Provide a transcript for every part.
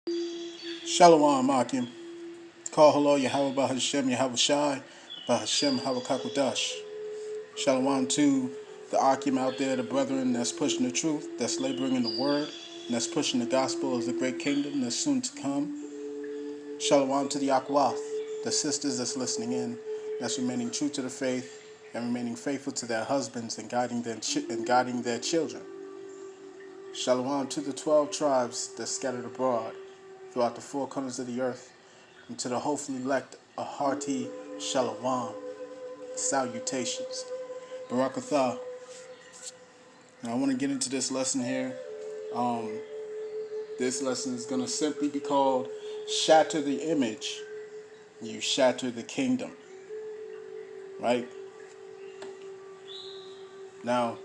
Shalom Akim. Call hello Yahawah Bahashem Yahawah Bahashem Hawakakwadash. Shalom to the Akim out there, the brethren that's pushing the truth, that's laboring in the word, and that's pushing the gospel of the great kingdom that's soon to come. Shalom to the Akwaf, the sisters that's listening in, that's remaining true to the faith and remaining faithful to their husbands and guiding their children. Shalom to the 12 tribes that scattered abroad throughout the four corners of the earth, and to the hopefully elect a hearty shalom, salutations. Barakatha. Now I want to get into this lesson here. This lesson is going to simply be called Shatter the Image, You Shatter the Kingdom. Right? Now,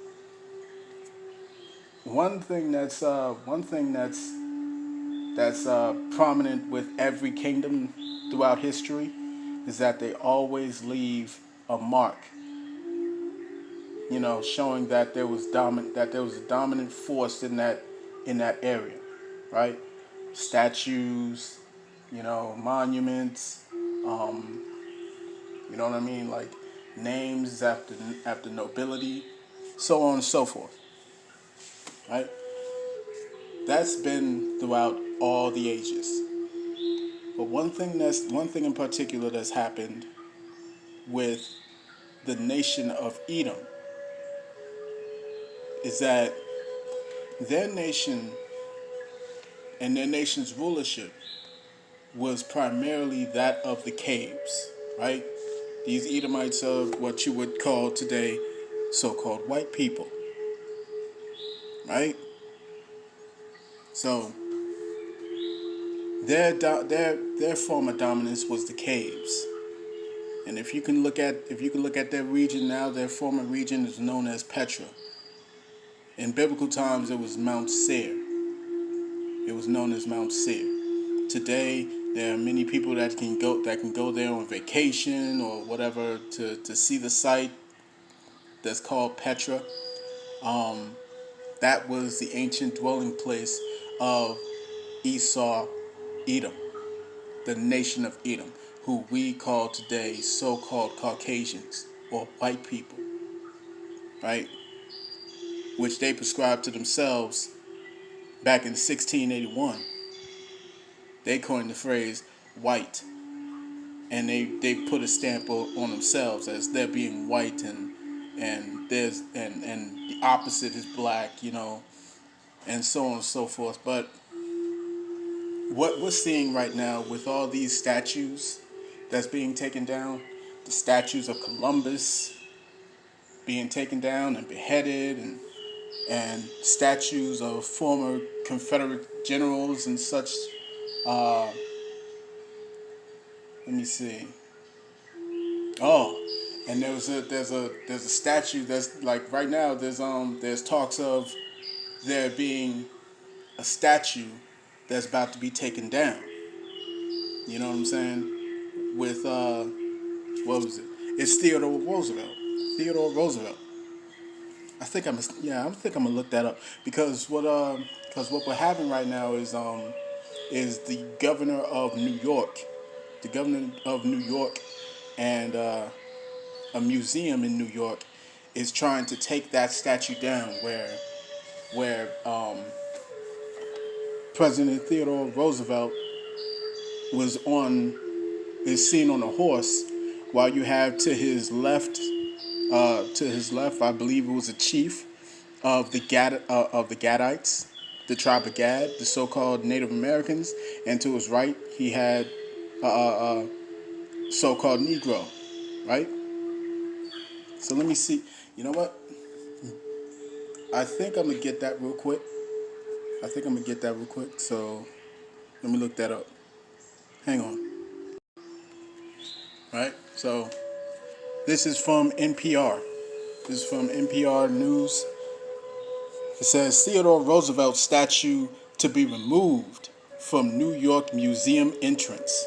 one thing that's prominent with every kingdom throughout history is that they always leave a mark, showing that there was a dominant force in that area, right? Statues, monuments, you know what I mean, like names after nobility, so on and so forth, right? That's been throughout all the ages. But one thing in particular that's happened with the nation of Edom is that their nation and their nation's rulership was primarily that of the caves, right? These Edomites are what you would call today so-called white people, right? So their form of dominance was the caves, and if you can look at their region now, their former region is known as Petra. In biblical times, it was Mount Seir. It was known as Mount Seir. Today, there are many people that can go there on vacation or whatever to see the site that's called Petra. That was the ancient dwelling place of Esau, Edom, the nation of Edom, who we call today so-called Caucasians or white people, right? Which they prescribed to themselves back in 1681. They coined the phrase white, and they put a stamp on themselves as they're being white, and the opposite is black, and so on and so forth. But what we're seeing right now with all these statues that's being taken down, the statues of Columbus being taken down and beheaded, and statues of former Confederate generals and such. Let me see. Oh, and there's a statue that's like right now. There's talks of there being a statue that's about to be taken down. You know what I'm saying? With what was it? It's Theodore Roosevelt. Theodore Roosevelt. I think I'm gonna look that up because what we're having right now is the governor of New York. The governor of New York and a museum in New York is trying to take that statue down where President Theodore Roosevelt is seen on a horse, while you have to his left, I believe it was a chief of the Gadites, the tribe of Gad, the so-called Native Americans, and to his right he had so-called Negro, right? So let me see. You know what? I think I'm gonna get that real quick. So let me look that up. Hang on. Right? So this is from NPR. This is from NPR News. It says Theodore Roosevelt statue to be removed from New York Museum entrance.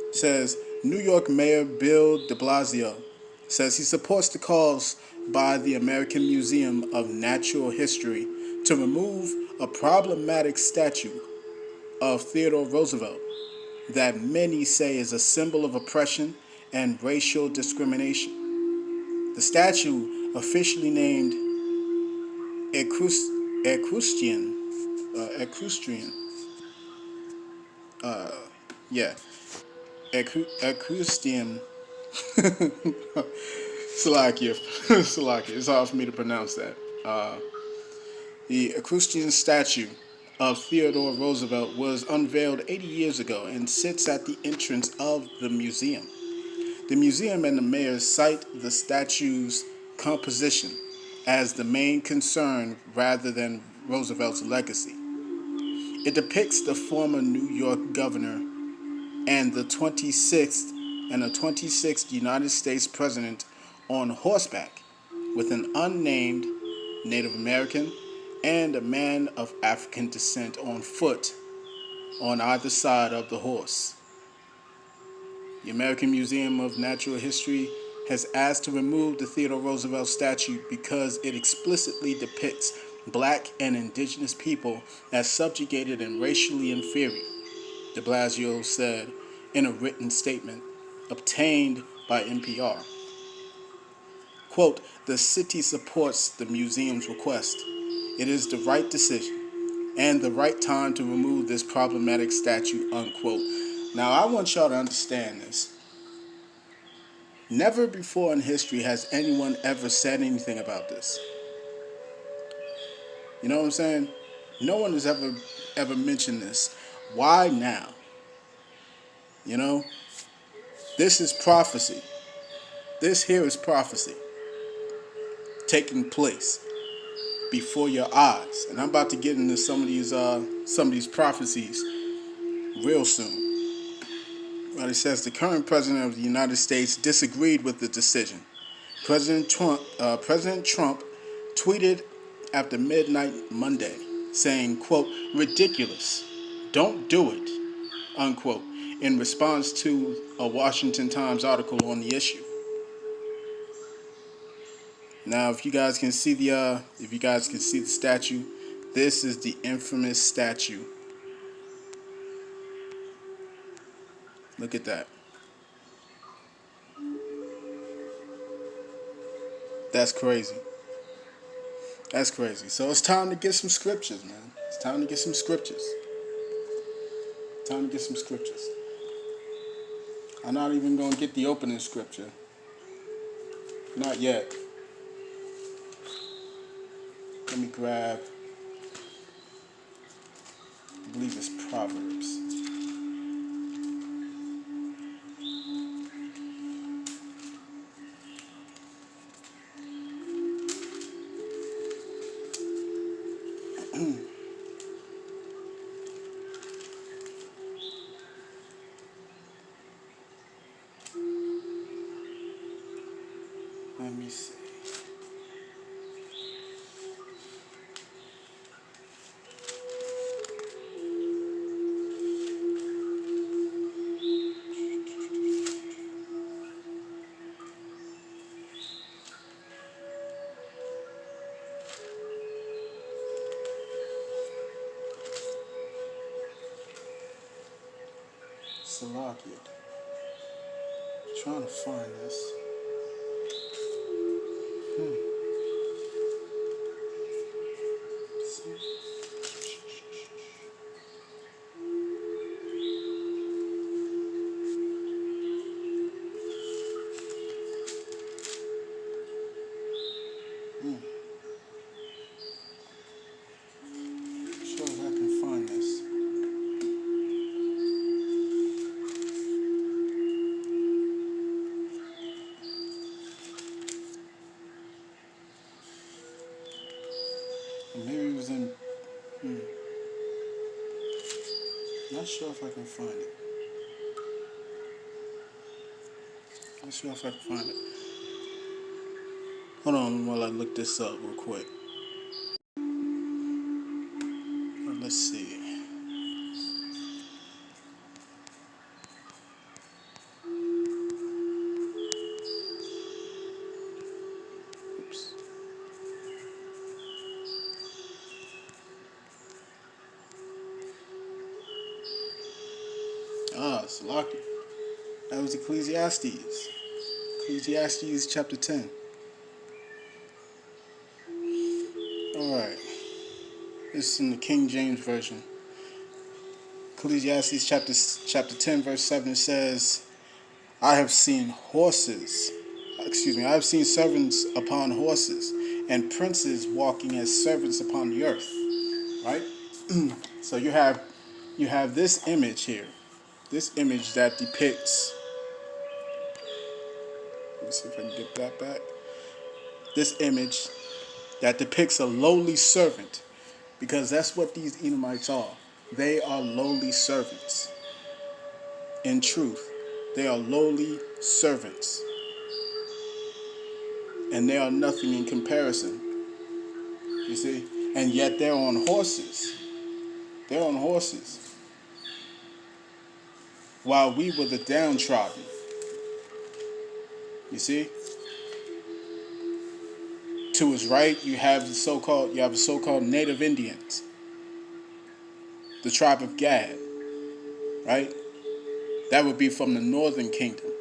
It says New York Mayor Bill de Blasio says he supports the calls by the American Museum of Natural History to remove a problematic statue of Theodore Roosevelt that many say is a symbol of oppression and racial discrimination. The statue, officially named Equestrian, Equestrian, yeah, Equestrian, Salakia, Salakia. It's hard for me to pronounce that. The Equestrian statue of Theodore Roosevelt was unveiled 80 years ago and sits at the entrance of the museum. The museum and the mayor cite the statue's composition as the main concern rather than Roosevelt's legacy. It depicts the former New York governor and the 26th United States president on horseback with an unnamed Native American and a man of African descent on foot on either side of the horse. The American Museum of Natural History has asked to remove the Theodore Roosevelt statue because it explicitly depicts black and indigenous people as subjugated and racially inferior, de Blasio said in a written statement obtained by NPR. Quote, "The city supports the museum's request. It is the right decision and the right time to remove this problematic statue," unquote. Now, I want y'all to understand this. Never before in history has anyone ever said anything about this. You know what I'm saying? No one has ever mentioned this. Why now? You know? This is prophecy. This here is prophecy taking place before your eyes. And I'm about to get into some of these prophecies real soon. Well, it says the current president of the United States disagreed with the decision. President Trump tweeted after midnight Monday, saying, quote, "Ridiculous, don't do it," unquote, in response to a Washington Times article on the issue. Now, if you guys can see the statue, this is the infamous statue. Look at that. That's crazy. That's crazy. So it's time to get some scriptures, man. It's time to get some scriptures. Time to get some scriptures. I'm not even going to get the opening scripture. Not yet. Let me grab, I believe it's Proverbs. Let me see. Salakia. Trying to find this. Sure if I can find this. Maybe it was in. Not sure if I can find it. Not sure if I can find it. Hold on while I look this up real quick. Let's see. Oops. Salaki. That was Ecclesiastes. Ecclesiastes chapter 10. Alright. This is in the King James Version. Ecclesiastes chapter 10 verse 7 says, I have seen I have seen servants upon horses and princes walking as servants upon the earth. Right? So you have this image here. This image that depicts, let me see if I can get that back. This image that depicts a lowly servant, because that's what these Edomites are. They are lowly servants. In truth, they are lowly servants. And they are nothing in comparison. You see? And yet they're on horses. They're on horses. While we were the downtrodden. You see? To his right, you have the so-called Native Indians. The tribe of Gad. Right? That would be from the northern kingdom.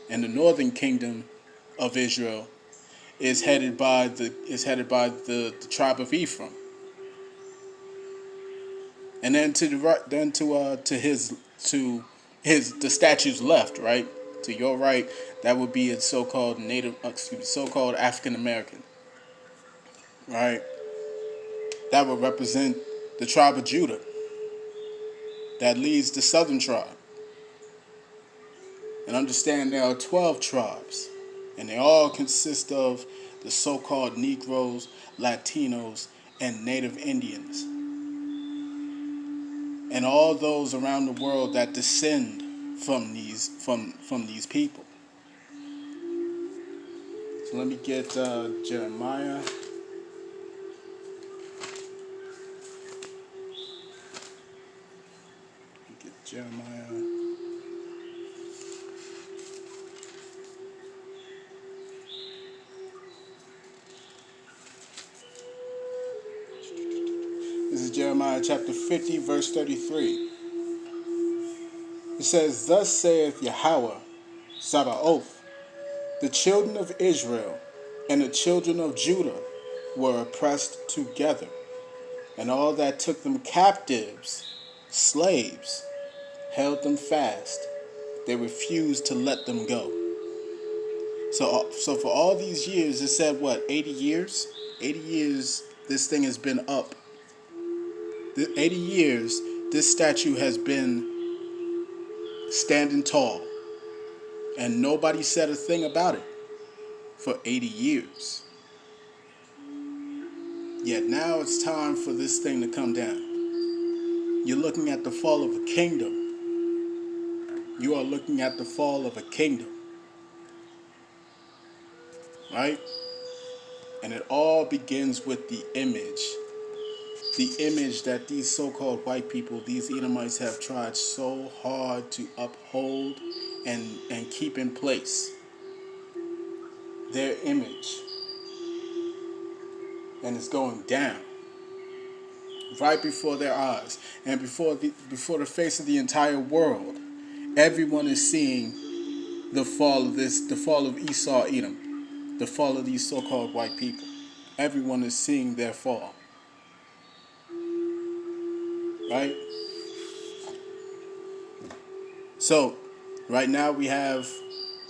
And the northern kingdom of Israel is headed by the tribe of Ephraim. And then to the right, then to the statue's left, right? To your right, that would be a so-called so-called African American. Right? That would represent the tribe of Judah. That leads the southern tribe. And understand there are 12 tribes. And they all consist of the so-called Negroes, Latinos, and Native Indians. And all those around the world that descend from these people. So let me get Jeremiah. This is Jeremiah chapter 50, verse 33. It says, Thus saith Yahawah, Sabaoth, the children of Israel and the children of Judah were oppressed together, and all that took them captives, slaves, held them fast. They refused to let them go. So for all these years, it said what, 80 years? 80 years this thing has been up. 80 years this statue has been standing tall. And nobody said a thing about it for 80 years. Yet now it's time for this thing to come down. You're looking at the fall of a kingdom. You are looking at the fall of a kingdom. Right? And it all begins with the image. The image that these so-called white people, these Edomites, have tried so hard to uphold and keep in place. Their image. And it's going down. Right before their eyes. And before the face of the entire world. Everyone is seeing the fall of Esau, Edom. The fall of these so-called white people. Everyone is seeing their fall. Right? So, right now we have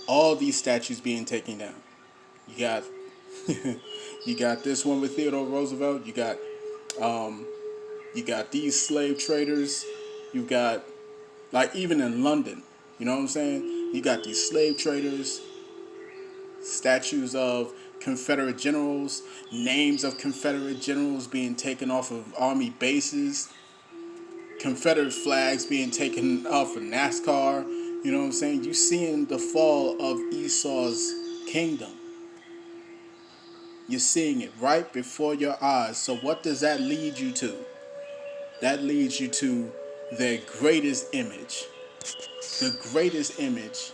all these statues being taken down. You got this one with Theodore Roosevelt. You got these slave traders. You've got, like, even in London, you know what I'm saying? You got these slave traders, statues of Confederate generals, names of Confederate generals being taken off of army bases. Confederate flags being taken off of NASCAR. You know what I'm saying? You're seeing the fall of Esau's kingdom. You're seeing it right before your eyes. So what does that lead you to? That leads you to their greatest image. The greatest image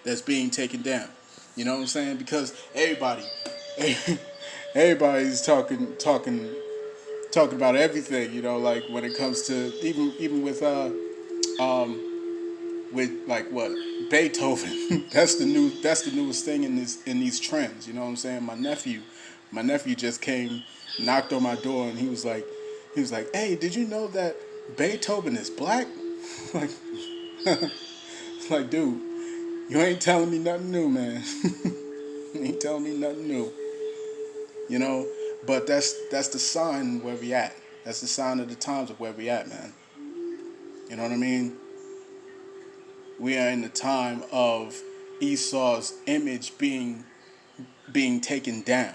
that's being taken down. You know what I'm saying? Because everybody's talking about everything, you know, like when it comes to even with with like what Beethoven. That's the newest thing in these trends. You know what I'm saying? My nephew just came, knocked on my door, and he was like, "Hey, did you know that Beethoven is black?" like, like, dude, you ain't telling me nothing new, man. You ain't telling me nothing new. You know, but that's the sign where we at. That's the sign of the times of where we at, man. You know what I mean? We are in the time of Esau's image being taken down,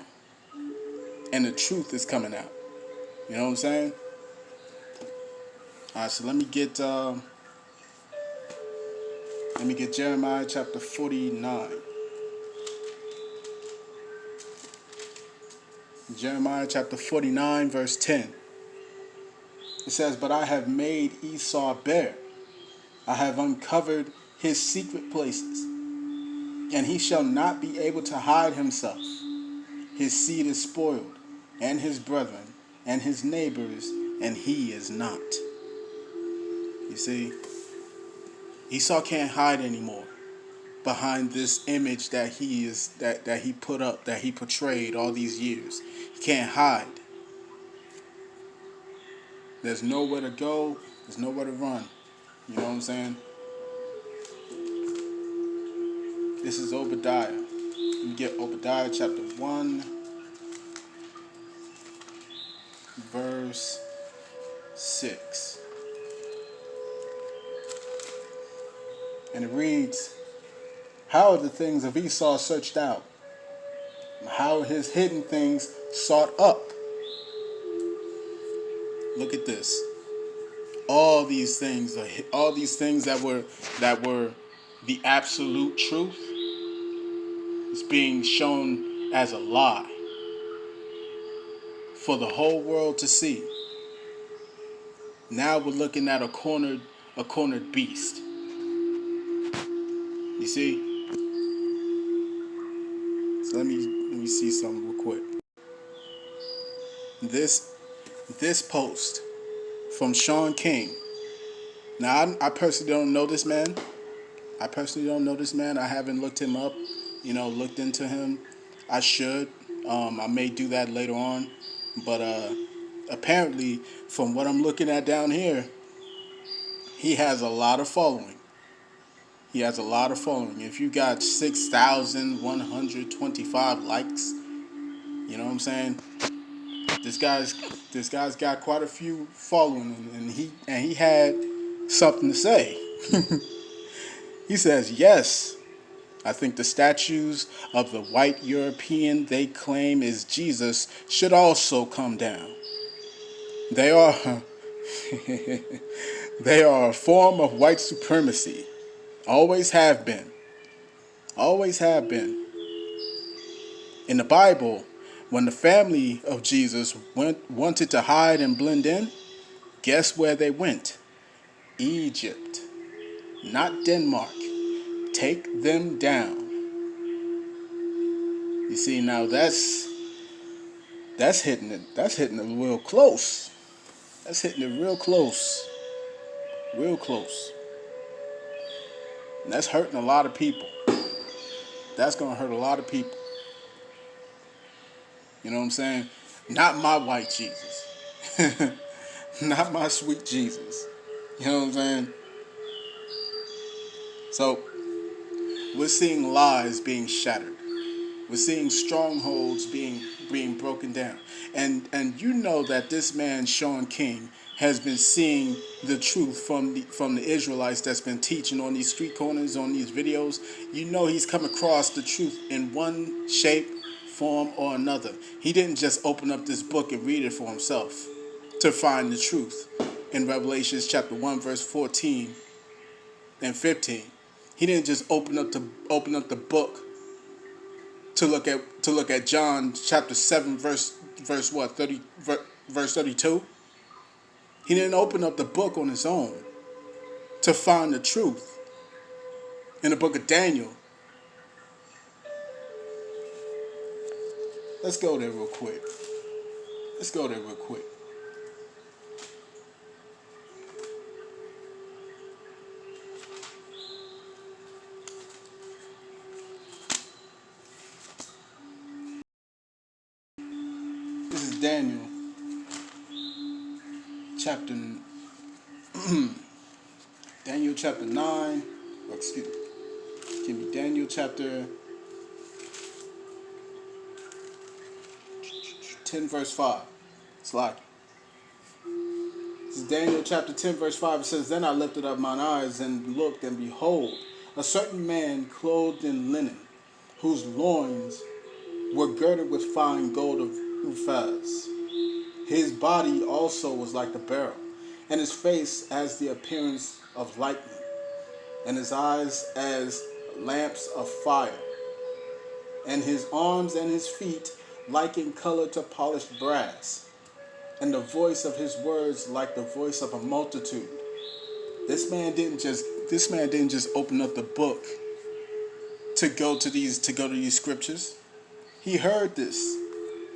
and the truth is coming out. You know what I'm saying? All right, so let me get Jeremiah chapter 49. Jeremiah chapter 49, verse 10. It says, "But I have made Esau bare. I have uncovered his secret places, and he shall not be able to hide himself. His seed is spoiled, and his brethren, and his neighbors, and he is not." You see, Esau can't hide anymore behind this image that he put up, that he portrayed all these years. He can't hide. There's nowhere to go. There's nowhere to run. You know what I'm saying? This is Obadiah. You get Obadiah chapter 1, verse 6. And it reads, "How are the things of Esau searched out? How are his hidden things sought up?" Look at this. All these things that were the absolute truth is being shown as a lie for the whole world to see. Now we're looking at a cornered beast. You see? So let me see something real quick. This post from Sean King. Now I personally don't know this man. I haven't looked him up, looked into him. I should. I may do that later on. But apparently, from what I'm looking at down here, he has a lot of following. If you got 6,125 likes, you know what I'm saying? This guy's got quite a few following, and he had something to say. He says, "Yes, I think the statues of the white European they claim is Jesus should also come down. They are they are a form of white supremacy. Always have been. Always have been. In the Bible, when the family of Jesus wanted to hide and blend in, guess where they went? Egypt, not Denmark. Take them down." You see, now that's hitting it. That's hitting it real close. That's hitting it real close. Real close. And that's hurting a lot of people. That's going to hurt a lot of people. You know what I'm saying? Not my white Jesus. Not my sweet Jesus. You know what I'm saying? So, we're seeing lies being shattered. We're seeing strongholds being broken down. And you know that this man, Sean King, has been seeing the truth from the Israelites that's been teaching on these street corners, on these videos. You know he's come across the truth in one shape, form, or another. He didn't just open up this book and read it for himself to find the truth in Revelations chapter 1, verse 14 and 15. He didn't just open up the book to look at John chapter 7 verse what 30 verse 32. He didn't open up the book on his own to find the truth in the book of Daniel. Let's go there real quick. Daniel chapter Daniel chapter 9. Oh, excuse me. Give me Daniel chapter 10 verse 5. It's like this is Daniel chapter 10 verse 5. It says, "Then I lifted up mine eyes and looked, and behold, a certain man clothed in linen, whose loins were girded with fine gold of Uphaz. His body also was like the beryl, and his face as the appearance of lightning, and his eyes as lamps of fire, and his arms and his feet like in color to polished brass, and the voice of his words like the voice of a multitude." This man didn't just open up the book to go to these scriptures. He heard this.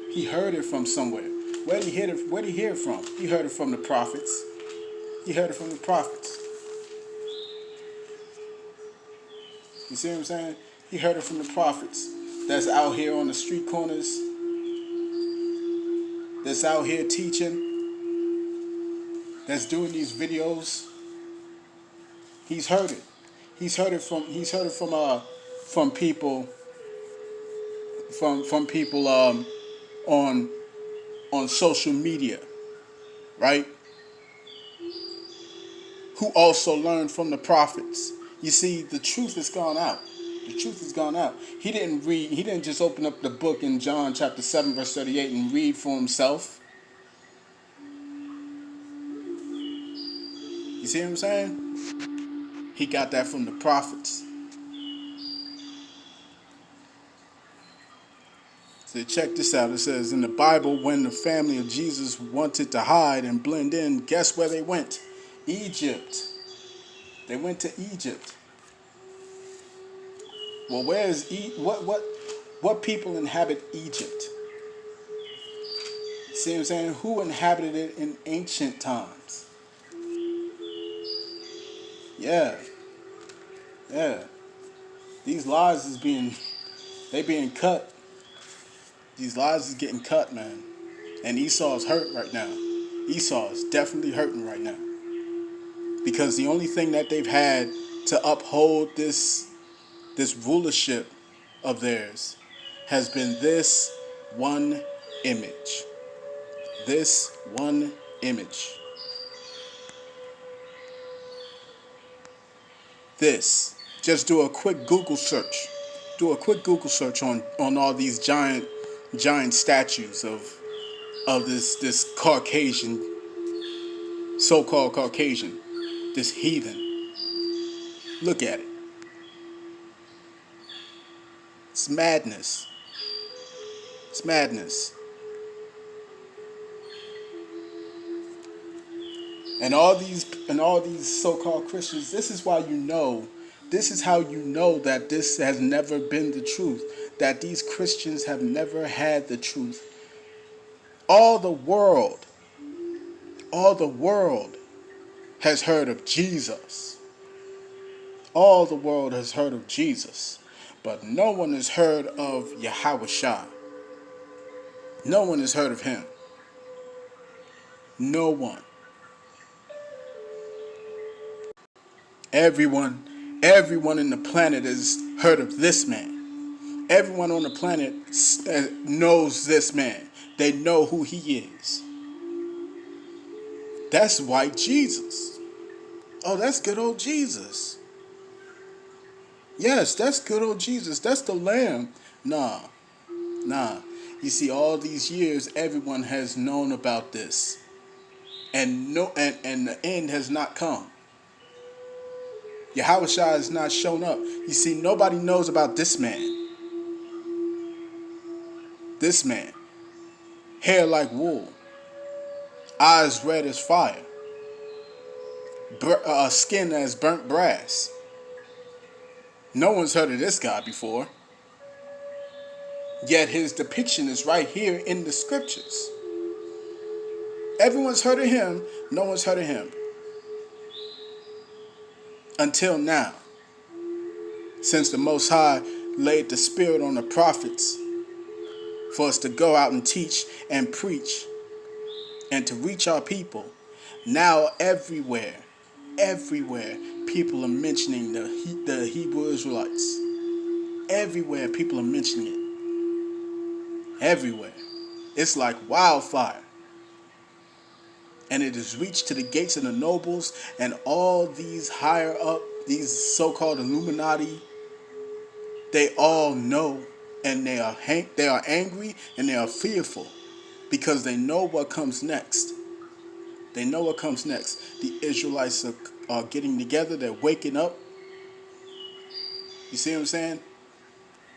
He heard it from somewhere. Where did he hear it from? He heard it from the prophets. He heard it from the prophets. You see what I'm saying? He heard it from the prophets that's out here on the street corners, that's out here teaching, that's doing these videos. He's heard it. He's heard it from people on social media, right? Who also learned from the prophets. You see, the truth has gone out. The truth has gone out. He didn't just open up the book in John chapter 7 verse 38 and read for himself. You see what I'm saying? He got that from the prophets. So check this out. It says in the Bible, when the family of Jesus wanted to hide and blend in, guess where they went? Egypt. They went to Egypt. Well, where is what people inhabit Egypt? See what I'm saying? Who inhabited it in ancient times? Yeah. These lies is being cut. These lies is getting cut, man. And Esau's hurt right now. Esau is definitely hurting right now. Because the only thing that they've had to uphold this rulership of theirs has been this one image. This one image. This. Just do a quick Google search. Do a quick Google search on all these giant statues of this Caucasian, so-called Caucasian, this heathen. Look at it. It's madness. It's madness. And all these so-called Christians, this is how you know that this has never been the truth, that these Christians have never had the truth. All the world has heard of Jesus. All the world has heard of Jesus, but no one has heard of Yahawah. No one has heard of him. No one. Everyone in the planet has heard of this man. Everyone on the planet knows this man. They know who he is. That's white Jesus. Oh, that's good old Jesus. Yes, that's good old Jesus. That's the Lamb. Nah. You see, all these years, everyone has known about this, and the end has not come. Yahawah has not shown up. You see, nobody knows about this man. This man, hair like wool, eyes red as fire, skin as burnt brass. No one's heard of this guy before. Yet his depiction is right here in the scriptures. Everyone's heard of him. No one's heard of him. Until now. Since the Most High laid the Spirit on the prophets for us to go out and teach and preach and to reach our people. Now everywhere, people are mentioning the Hebrew Israelites. Everywhere people are mentioning it. Everywhere. It's like wildfire. And it has reached to the gates of the nobles and all these higher up, these so-called Illuminati. They all know, and they are angry and they are fearful because they know what comes next. They know what comes next. The Israelites are getting together. They're waking up. You see what I'm saying?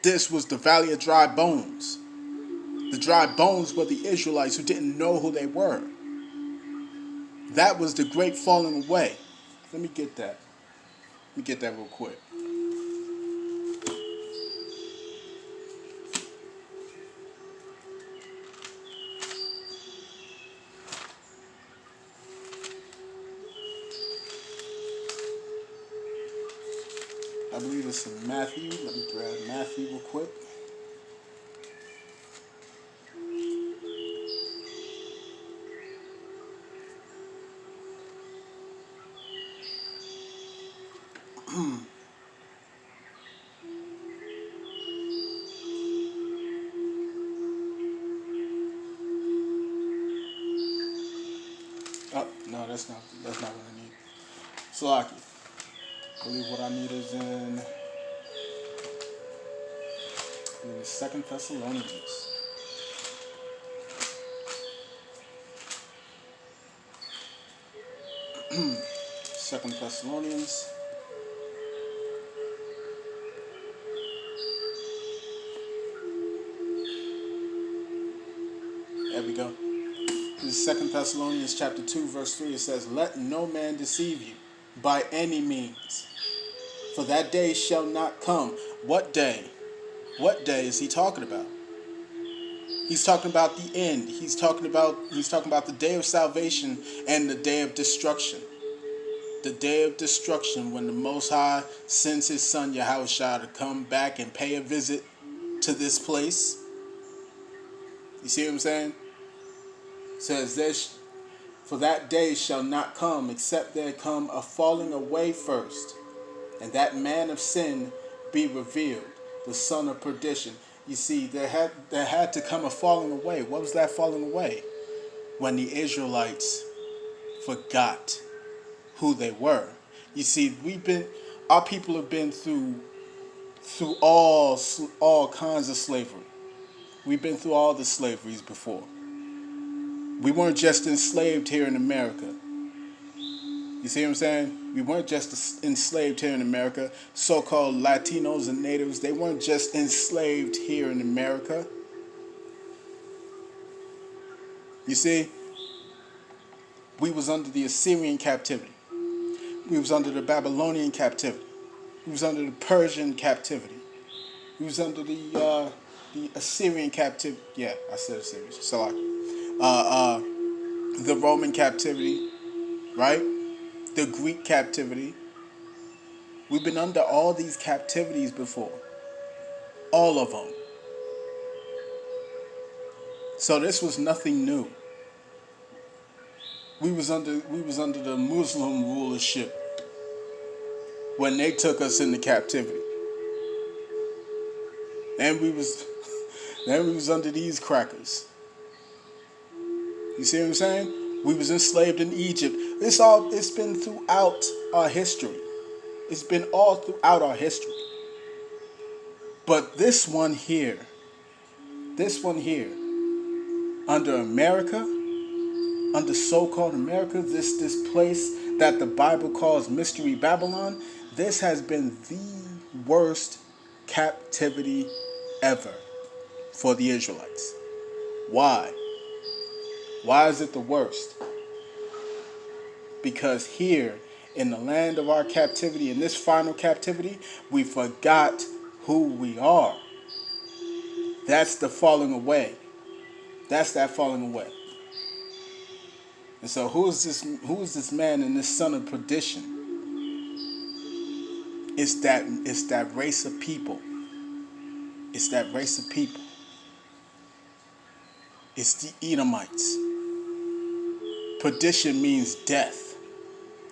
This was the valley of dry bones. The dry bones were the Israelites who didn't know who they were. That was the great falling away. Let me get that. Let me get that real quick. I believe it's in Matthew. Let me grab Matthew real quick. Oh, no, that's not what I need. Salaki. I believe what I need is in 2 Thessalonians. 2 Thessalonians. There we go. This is 2 Thessalonians chapter 2, verse 3. It says, "Let no man deceive you by any means, for that day shall not come." What day? What day is he talking about? He's talking about the end. He's talking about the day of salvation and the day of destruction. The day of destruction, when the Most High sends his son Yahawah to come back and pay a visit to this place. You see what I'm saying? It says this, "For that day shall not come, except there come a falling away first, and that man of sin be revealed, the son of perdition." You see, there had to come a falling away. What was that falling away? When the Israelites forgot who they were. You see, our people have been through all kinds of slavery. We've been through all the slaveries before. We weren't just enslaved here in America. You see what I'm saying? We weren't just enslaved here in America. So-called Latinos and natives, they weren't just enslaved here in America. You see, we was under the Assyrian captivity. We was under the Babylonian captivity. We was under the Persian captivity. We was under the Assyrian captivity. Yeah, I said Assyrian. So the Roman captivity, right? The Greek captivity. We've been under all these captivities before. All of them. So this was nothing new. We was under the Muslim rulership when they took us into captivity. And we was under these crackers. You see what I'm saying? We was enslaved in Egypt. It's been throughout our history. It's been all throughout our history. But this one here, under America, under so-called America, this place that the Bible calls Mystery Babylon, this has been the worst captivity ever for the Israelites. Why? Why is it the worst? Because here, in the land of our captivity, in this final captivity, we forgot who we are. That's the falling away. That's that falling away. And so who is this man and this son of perdition? It's that race of people. It's that race of people. It's the Edomites. Perdition means death,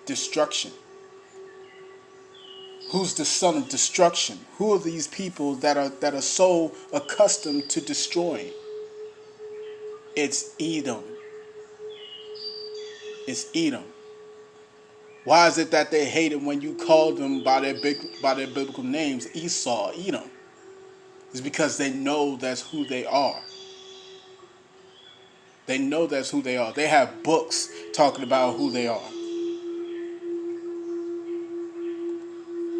destruction. Who's the son of destruction? Who are these people that are so accustomed to destroying? It's Edom. It's Edom. Why is it that they hate it when you call them by their biblical names, Esau, Edom? It's because they know that's who they are. They know that's who they are. They have books talking about who they are.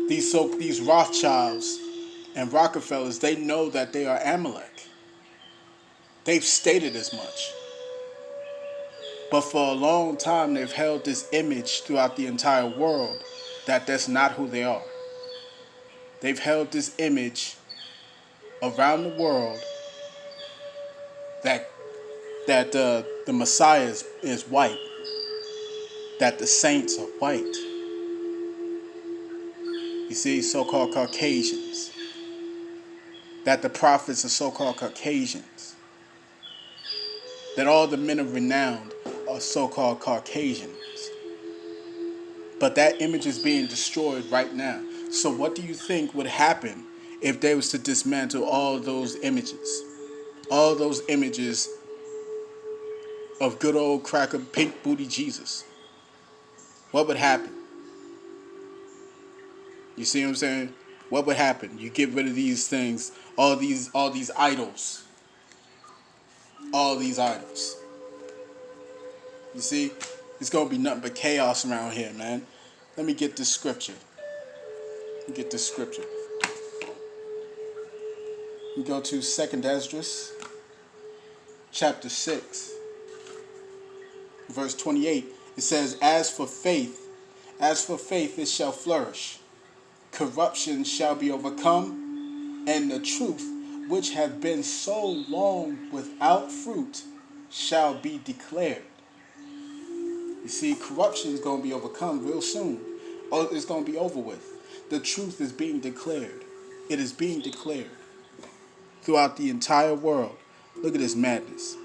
These Rothschilds and Rockefellers, they know that they are Amalek. They've stated as much. But for a long time, they've held this image throughout the entire world that that's not who they are. They've held this image around the world that the Messiah is white, that the saints are white. You see, so-called Caucasians. That the prophets are so-called Caucasians. That all the men of renown are so-called Caucasians. But that image is being destroyed right now. So what do you think would happen if they was to dismantle all those images? All those images of good old cracker pink booty Jesus. What would happen? You see what I'm saying? What would happen? You get rid of these things, all these idols. All these idols. You see? It's going to be nothing but chaos around here, man. Let me get this scripture. We go to 2nd Esdras, chapter 6, verse 28. It says, As for faith it shall flourish. Corruption shall be overcome, and the truth, which have been so long without fruit, shall be declared. You see, corruption is going to be overcome real soon. It's going to be over with. The truth is being declared. It is being declared throughout the entire world. Look at this madness.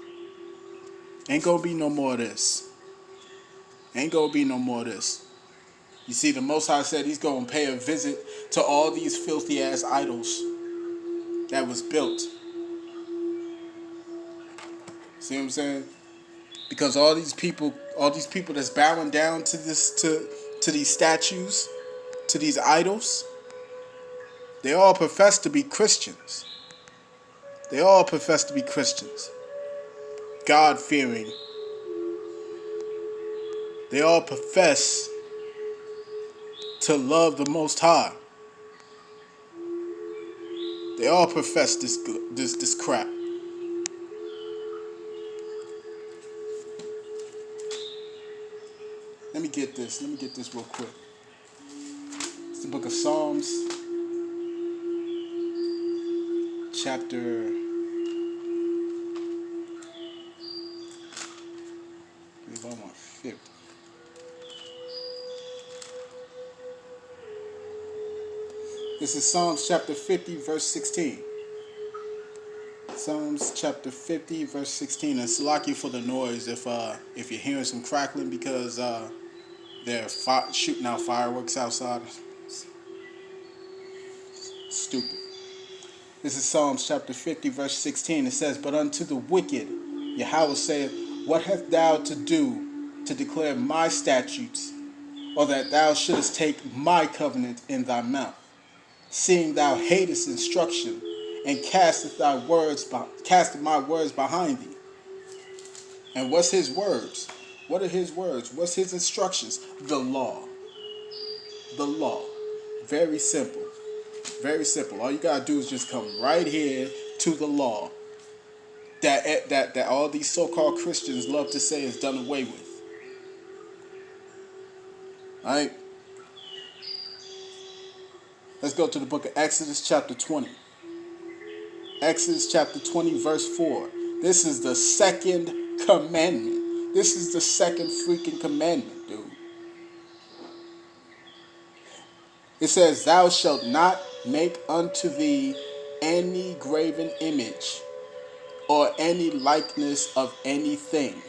Ain't going to be no more of this. Ain't going to be no more of this. You see, the Most High said he's going to pay a visit to all these filthy ass idols that was built. See what I'm saying? Because all these people that's bowing down to these statues, to these idols, they all profess to be Christians. They all profess to be Christians. God-fearing. They all profess to love the Most High. They all profess this crap. Let me get this real quick. It's the book of Psalms, chapter 50. This is Psalms chapter 50, verse 16. Psalms chapter 50, verse 16. And slack you for the noise if you're hearing some crackling because they're shooting out fireworks outside. Stupid. This is Psalms chapter 50, verse 16. It says, But unto the wicked, Yahawah saith, What hast thou to do to declare my statutes, or that thou shouldest take my covenant in thy mouth? Seeing thou hatest instruction, and casteth my words behind thee. And what's his words? What are his words? What's his instructions? The law. The law. Very simple. Very simple. All you gotta do is just come right here to the law that all these so-called Christians love to say is done away with. All right. Let's go to the book of Exodus chapter 20. Exodus chapter 20 verse 4. This is the second commandment. This is the second freaking commandment, dude. It says, Thou shalt not make unto thee any graven image or any likeness of anything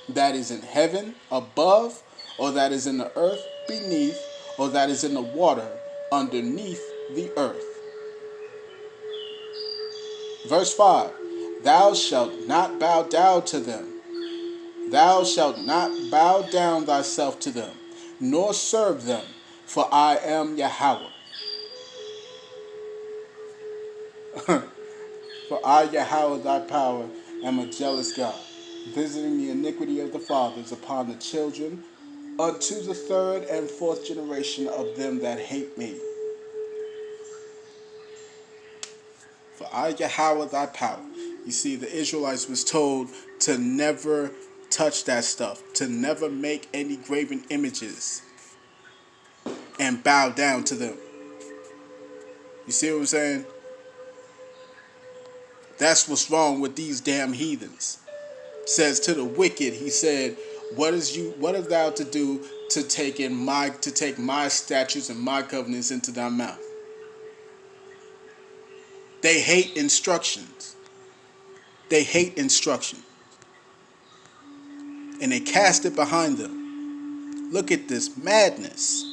that is in heaven above, or that is in the earth beneath, or that is in the water underneath the earth. Verse 5, thou shalt not bow down to them. Thou shalt not bow down thyself to them, nor serve them, for I am Yahawah. For I, Yahawah, thy power, am a jealous God, visiting the iniquity of the fathers upon the children, unto the third and fourth generation of them that hate me. For I, Yahawah, thy power. You see, the Israelites was told to never touch that stuff, to never make any graven images and bow down to them. You see what I'm saying? That's what's wrong with these damn heathens. Says to the wicked, he said, what have thou to do to take my statutes and my covenants into thy mouth? They hate instructions. They hate instruction. And they cast it behind them. Look at this madness.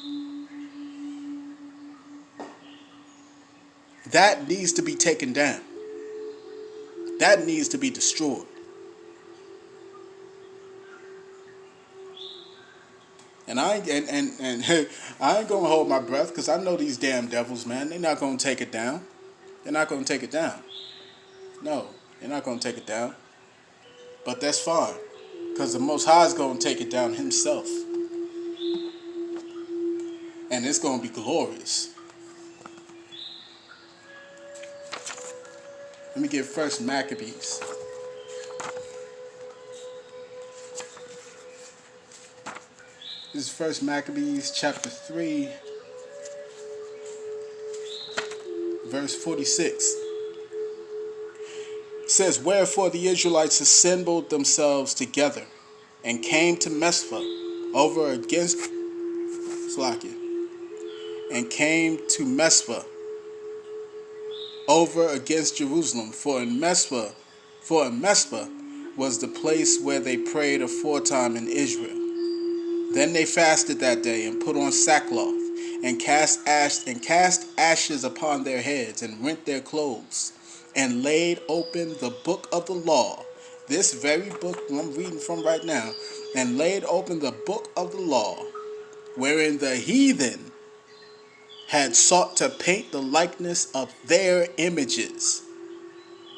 That needs to be taken down. That needs to be destroyed. And I ain't gonna hold my breath, because I know these damn devils, man. They're not gonna take it down. They're not gonna take it down. No, they're not gonna take it down. But that's fine, because the Most High is gonna take it down himself. And it's gonna be glorious. Let me get First Maccabees. This is First Maccabees chapter 3, verse 46. It says, wherefore the Israelites assembled themselves together and came to Mespha over against Slakia, and came to Mespha over against Jerusalem, for in Mespha was the place where they prayed aforetime in Israel. Then they fasted that day and put on sackcloth and cast ashes upon their heads and rent their clothes and laid open the book of the law, this very book I'm reading from right now, and laid open the book of the law, wherein the heathen had sought to paint the likeness of their images.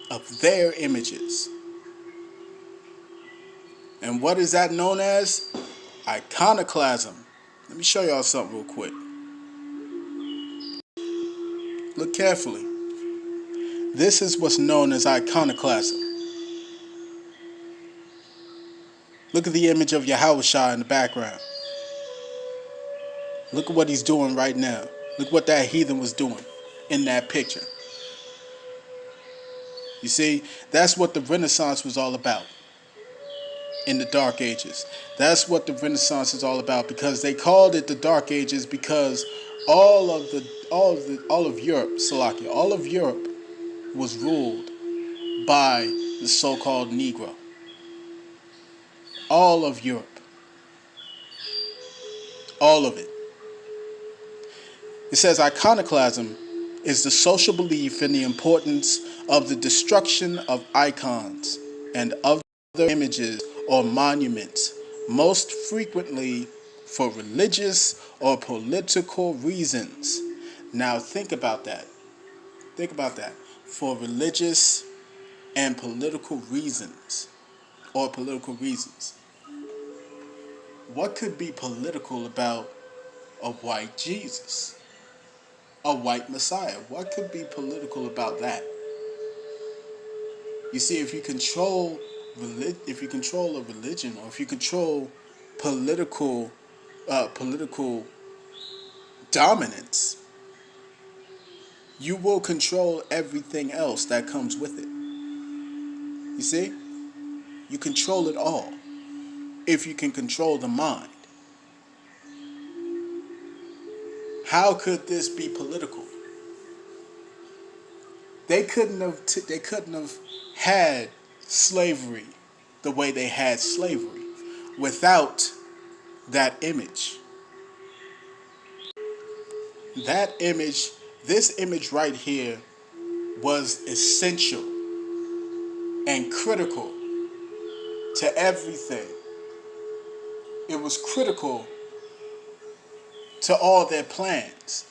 Of their images. And what is that known as? Iconoclasm. Let me show y'all something real quick. Look carefully. This is what's known as iconoclasm. Look at the image of Yahawah in the background. Look at what he's doing right now. Look what that heathen was doing in that picture. You see, that's what the Renaissance was all about in the Dark Ages. That's what the Renaissance is all about, because they called it the Dark Ages because all of Europe, Salakia, all of Europe was ruled by the so-called Negro. All of Europe. All of it. It says iconoclasm is the social belief in the importance of the destruction of icons and other images or monuments, most frequently for religious or political reasons. Now think about that. Think about that. For religious and political reasons, or political reasons. What could be political about a white Jesus? A white Messiah? What could be political about that? You see, if you control a religion, or if you control political dominance, you will control everything else that comes with it. You see? You control it all if you can control the mind. How could this be political? they couldn't have had slavery the way they had slavery without that image. That image, this image right here, was essential and critical to everything. It was critical to all their plans.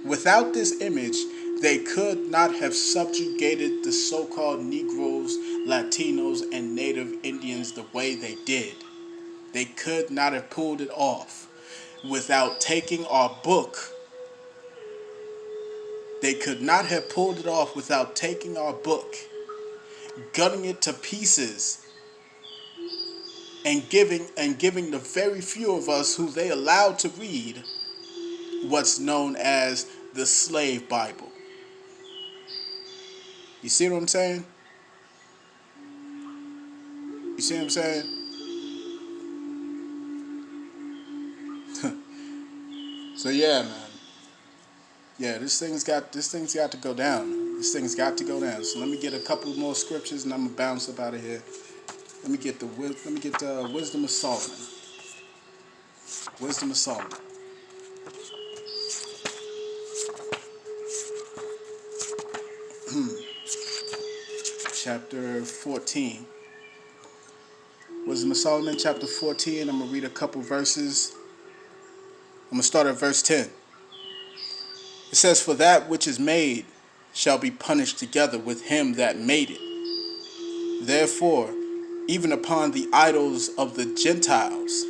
Without this image, they could not have subjugated the so-called Negroes, Latinos, and Native Indians the way they did. They could not have pulled it off without taking our book. They could not have pulled it off without taking our book, gutting it to pieces, and giving the very few of us who they allowed to read what's known as the slave Bible. You see what I'm saying? You see what I'm saying? So yeah, man. Yeah, this thing's got to go down. This thing's got to go down. So let me get a couple more scriptures and I'm gonna bounce up out of here. Let me get the Wisdom of Solomon. Wisdom of Solomon. Chapter 14. Wisdom of Solomon, chapter 14. I'm going to read a couple verses. I'm going to start at verse 10. It says, "For that which is made shall be punished together with him that made it. Therefore, even upon the idols of the Gentiles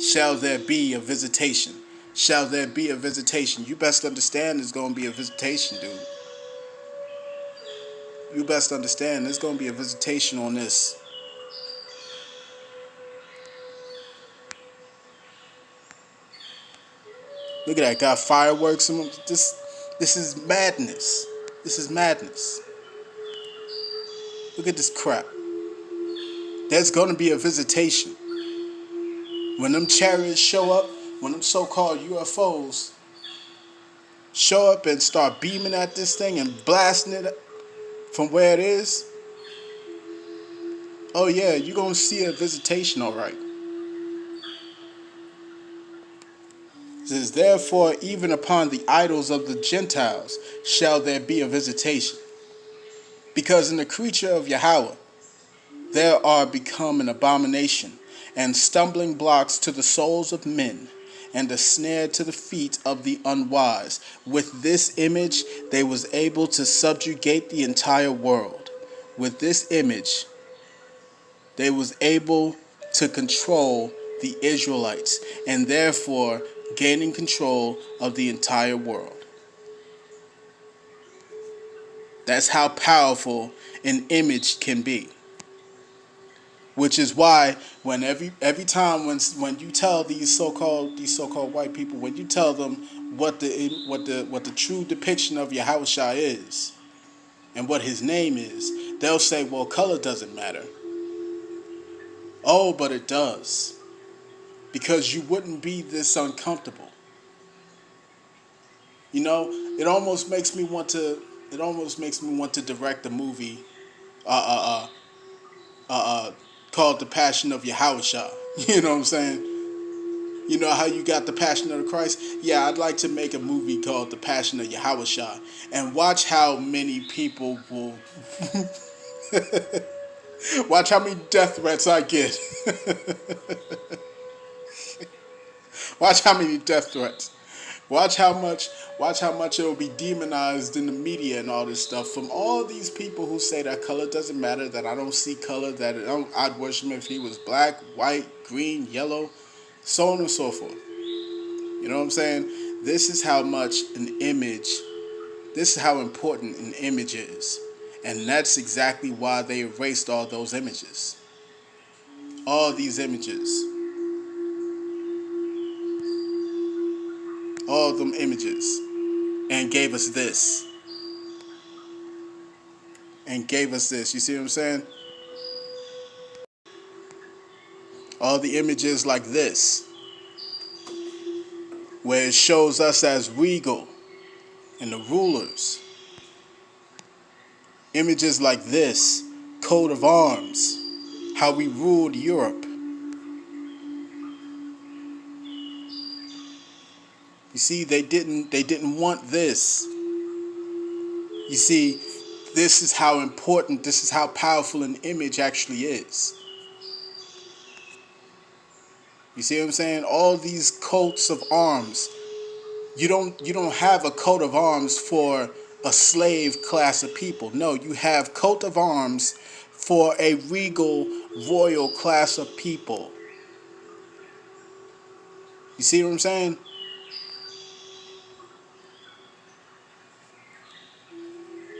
shall there be a visitation." Shall there be a visitation? You best understand there's going to be a visitation, dude. You best understand there's going to be a visitation on this. Look at that, got fireworks. This is madness. This is madness. Look at this crap. There's going to be a visitation. When them chariots show up, when them so-called UFOs show up and start beaming at this thing and blasting it from where it is, oh yeah, you're going to see a visitation, all right. It says, "Therefore, even upon the idols of the Gentiles shall there be a visitation. Because in the creature of Yahawah there are become an abomination, and stumbling blocks to the souls of men, and a snare to the feet of the unwise. With this image they was able to subjugate the entire world." With this image they was able to control the Israelites, and therefore gaining control of the entire world. That's how powerful an image can be. Which is why when every time when you tell these so-called white people, when you tell them what the true depiction of Yahushua is and what his name is, they'll say, "Well, color doesn't matter." Oh, but it does. Because you wouldn't be this uncomfortable. You know, it almost makes me want to direct a movie called The Passion of Yahushua. You know what I'm saying? You know how you got The Passion of the Christ? Yeah, I'd like to make a movie called The Passion of Yahushua and watch how many people will watch how many death threats I get. Watch how many death threats. Watch how much it will be demonized in the media and all this stuff from all these people who say that color doesn't matter, that I don't see color, that I'd worship him if he was black, white, green, yellow, so on and so forth. You know what I'm saying? This is how much this is how important an image is. And that's exactly why they erased all those images. All these images. All of them images. And gave us this. And gave us this. You see what I'm saying? All the images like this. Where it shows us as regal and the rulers. Images like this, coat of arms, how we ruled Europe. You see, they didn't want this. You see, this is how important, this is how powerful an image actually is. You see what I'm saying? All these coats of arms. You don't have a coat of arms for a slave class of people. No, you have coat of arms for a regal royal class of people. You see what I'm saying?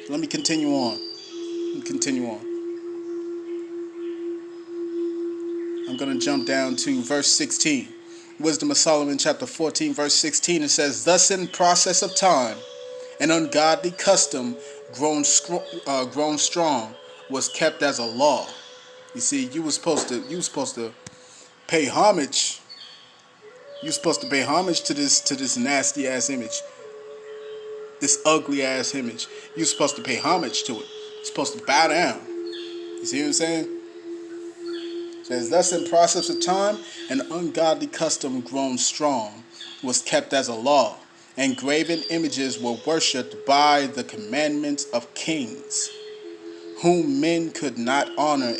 Let me continue on. I'm going to jump down to verse 16. Wisdom of Solomon chapter 14 verse 16. It says, thus in process of time, an ungodly custom grown strong was kept as a law. You see, you were supposed to pay homage. You're supposed to pay homage to this nasty ass image, this ugly ass image. You're supposed to pay homage to it. You're supposed to bow down. You see what I'm saying? It says, thus in process of time, an ungodly custom grown strong was kept as a law, and graven images were worshipped by the commandments of kings, whom men could not honor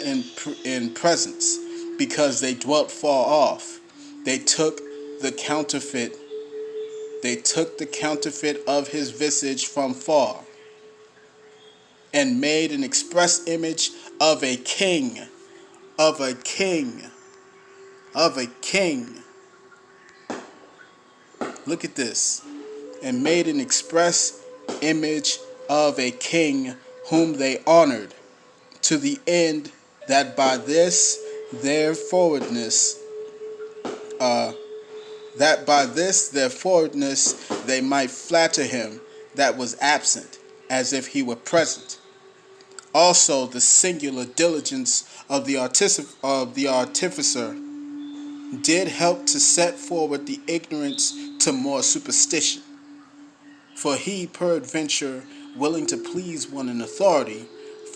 in presence, because they dwelt far off. They took the counterfeit of his visage from far, and made an express image of a king, of a king, of a king. Look at this. And made an express image of a king whom they honored, to the end that by this their forwardness they might flatter him that was absent, as if he were present. Also the singular diligence of the artificer did help to set forward the ignorance to more superstition. For he, peradventure, willing to please one in authority,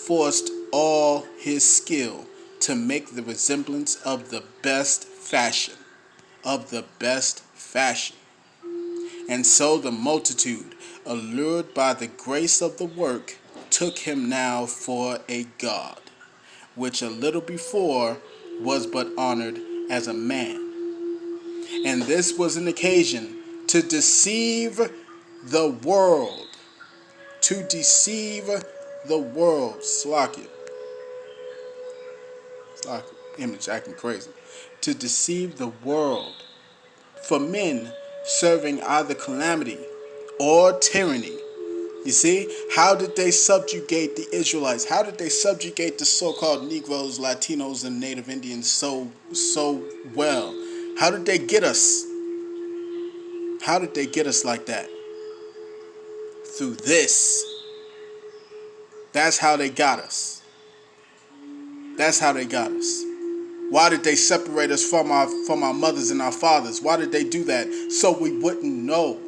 forced all his skill to make the resemblance of the best fashion. And so the multitude, allured by the grace of the work, took him now for a god, which a little before was but honored as a man. And this was an occasion to deceive the world. To deceive the world. Slack image acting crazy. To deceive the world. For men serving either calamity or tyranny. You see, how did they subjugate the Israelites? How did they subjugate the so-called Negroes, Latinos, and Native Indians so well? How did they get us? How did they get us like that? Through this. That's how they got us. That's how they got us. Why did they separate us from our mothers and our fathers? Why did they do that? So we wouldn't know.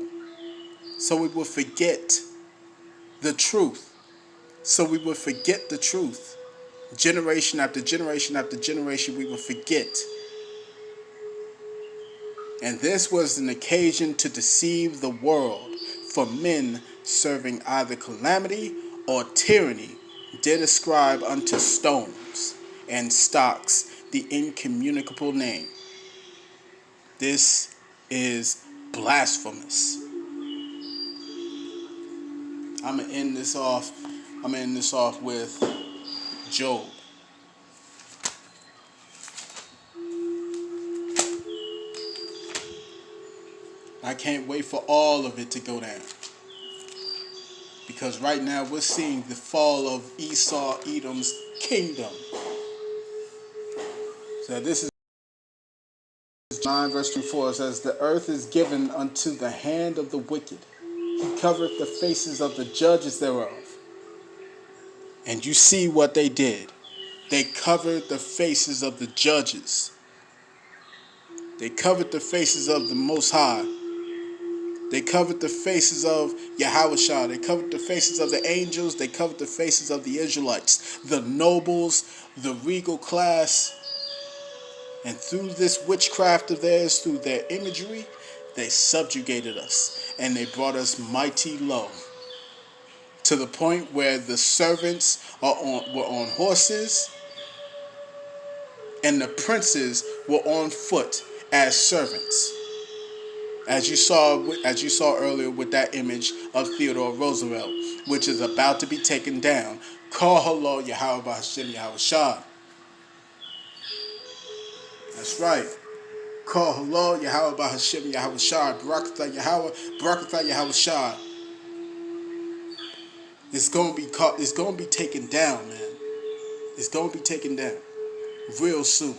So we would forget the truth. So we would forget the truth. Generation after generation after generation, we would forget. And this was an occasion to deceive the world, for men serving either calamity or tyranny did ascribe unto stones and stocks the incommunicable name. This is blasphemous. I'm gonna end this off with Job. I can't wait for all of it to go down. Because right now we're seeing the fall of Esau, Edom's kingdom. So this is 9 verse 24. It says, the earth is given unto the hand of the wicked. He covereth the faces of the judges thereof. And you see what they did. They covered the faces of the judges. They covered the faces of the Most High. They covered the faces of Yahawah. They covered the faces of the angels. They covered the faces of the Israelites, the nobles, the regal class. And through this witchcraft of theirs, through their imagery, they subjugated us. And they brought us mighty low. To the point where the servants were on horses. And the princes were on foot as servants. As you saw earlier with that image of Theodore Roosevelt, which is about to be taken down. Call hello, Yahawah Hashem Yahawah. That's right. Call hello, Yahawah Hashem Yahawah. Barakatah Yahawah, Barakatah Yahawah. It's gonna be taken down, man. It's gonna be taken down real soon.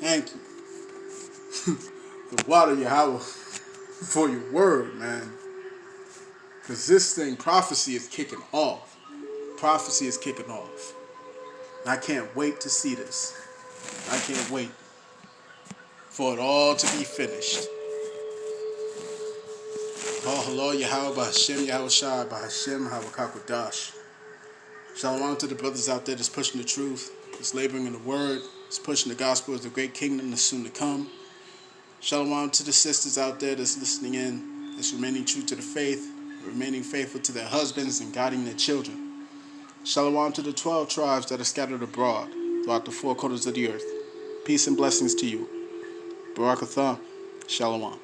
Thank you. The water, Yahawah, for your word, man. Because this thing, prophecy is kicking off. Prophecy is kicking off. And I can't wait to see this. I can't wait for it all to be finished. Oh, hello, Yahawah, Hashem, Yahawah, Hashem, Hawakakwadash. Shalom to the brothers out there that's pushing the truth, that's laboring in the word, that's pushing the gospel of the great kingdom that's soon to come. Shalom to the sisters out there that's listening in, that's remaining true to the faith, remaining faithful to their husbands and guiding their children. Shalom to the 12 tribes that are scattered abroad throughout the four corners of the earth. Peace and blessings to you. Barakatah. Shalom.